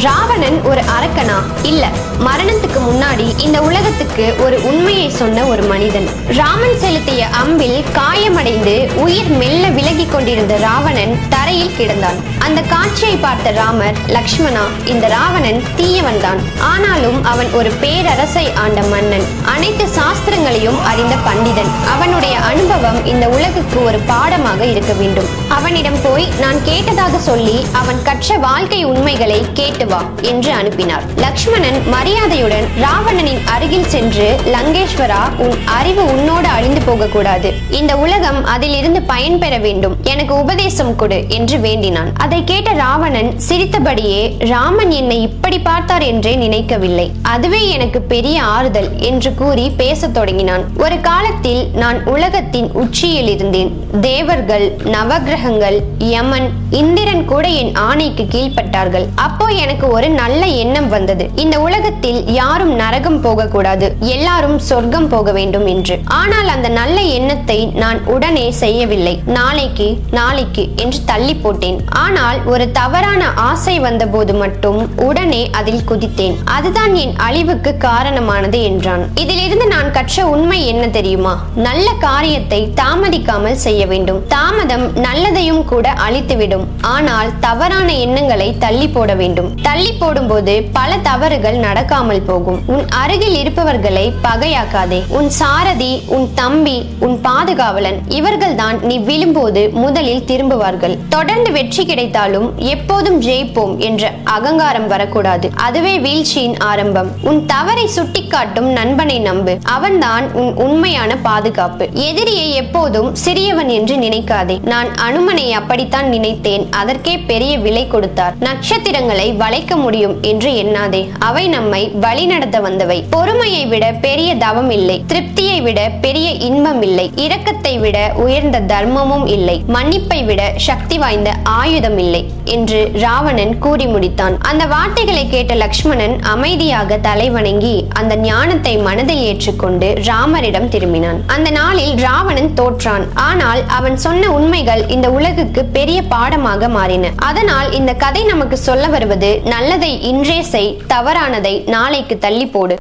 ராவணன் ஒரு அரக்கனா? இல்ல, மரணத்துக்கு முன்னாடி இந்த உலகத்துக்கு ஒரு உண்மையை சொன்ன ஒரு மனிதன். ராமன் செலுத்திய அம்பில் காயமடைந்து உயிர் மெல்ல விலகி கொண்டிருந்த ராவணன் தரையில் கிடந்தான். அந்த காட்சியை பார்த்த ராமர், லக்ஷ்மணா, இந்த ராவணன் தீயவன் தான், ஆனாலும் அவன் ஒரு பேரரசை ஆண்ட மன்னன், அனைத்து சாஸ்திரங்களையும் அறிந்த பண்டிதன். அவனுடைய அனுபவம் இந்த உலகுக்கு ஒரு பாடமாக இருக்க வேண்டும். அவனிடம் போய் நான் கேட்டதாக சொல்லி அவன் கற்ற வாழ்க்கை உண்மைகளை கேட்டு வா என்று அனுப்பினார். லக்ஷ்மணன் மரியாதையுடன் ராவணனின் அருகில் சென்று, லங்கேஸ்வரா, உன் அறிவு உன்னோடு அழிந்து போக கூடாது, இந்த உலகம் அதிலிருந்து பயன்பெற வேண்டும், எனக்கு உபதேசம் கொடு என்று வேண்டினான். அதை கேட்ட ராவணன் சிரித்தபடியே, ராமன் என்னை இப்படி பார்த்தார் என்றே நினைக்கவில்லை, அதுவே எனக்கு பெரிய ஆறுதல் என்று கூறி பேசத் தொடங்கினான். ஒரு காலத்தில் நான் உலகத்தின் உச்சியில் இருந்தேன். தேவர்கள், நவகிரகங்கள், யமன், இந்திரன் கூட என் ஆணைக்கு கீழ்ப்பட்டார்கள். அப்போ எனக்கு ஒரு நல்ல எண்ணம் வந்தது, இந்த உலகத்தில் யாரும் நரகம் போக கூடாது, எல்லாரும் சொர்க்கம் போக வேண்டும் என்று. ஆனால் அந்த நல்ல எண்ணத்தை நான் உடனே செய்யவில்லை. நாளைக்கு என்று தள்ளி போட்டேன். ஆனால் ஒரு தவறான ஆசை வந்த போது மட்டும் உடனே அதில் குதித்தேன். அதுதான் என் அழிவுக்கு காரணமானது என்றான். இதிலிருந்து நான் கற்ற உண்மை என்ன தெரியுமா? நல்ல காரியத்தை தாமதிக்காமல் செய்ய வேண்டும். தாமதம் நல்லதையும் கூட அழித்துவிடும். ஆனால் தவறான எண்ணங்களை தள்ளி போட வேண்டும். தள்ளி போடும்போது பல தவறுகள் நடக்காமல் போகும். உன் அருகில் இருப்பவர்களை பகையாக்காதே. உன் சாரதி, உன் தம்பி, உன் பாதுகாவலன், இவர்கள் தான் நீ விழும்போது முதலில் திரும்புவார்கள். தொடர்ந்து வெற்றி கிடைத்தாலும் எப்போதும் ஜெயிப்போம் என்ற அகங்காரம் வரக்கூடாது. அதுவே வீழ்ச்சியின் ஆரம்பம். உன் தவறை சுட்டிக்காட்டும் நண்பனை நம்பு, அவன்தான் உன் உண்மையான பாதுகாப்பு. எதிரியை எப்போதும் சிறியவன் என்று நினைக்காதே. நான் அனுமனை அப்படித்தான் நினைத்தேன், அதற்கே பெரிய விலை கொடுத்தார். நட்சத்திரங்களை வளைக்க முடியும் என்று எண்ணாதே, அவை நம்மை வழி நடத்த வந்தவை. பொறுமையை விட பெரிய தவம் இல்லை, திருப்தியை விட பெரிய இன்பம் இல்லை, இரக்கத்தை விட உயர்ந்த தர்மமும் இல்லை, மன்னிப்பை விட சக்தி வாய்ந்த ஆயுதம் இல்லை என்று ராவணன் கூறி முடித்தான். அந்த வார்த்தைகளை கேட்ட லக்ஷ்மணன் அமைதியாக தலை வணங்கி அந்த ஞானத்தை மனதில் ஏற்றுக்கொண்டு ராமரிடம் திரும்பினான். அந்த நாளில் ராவணன் தோற்றான். ஆனால் அவன் சொன்ன உண்மைகள் இந்த உலகுக்கு பெரிய பாடமாக மாறின. அதனால் இந்த கதை நமக்கு சொல்ல வருவது, நல்லதை இன்றே செய், தவறானதை நாளைக்கு தள்ளி போடு.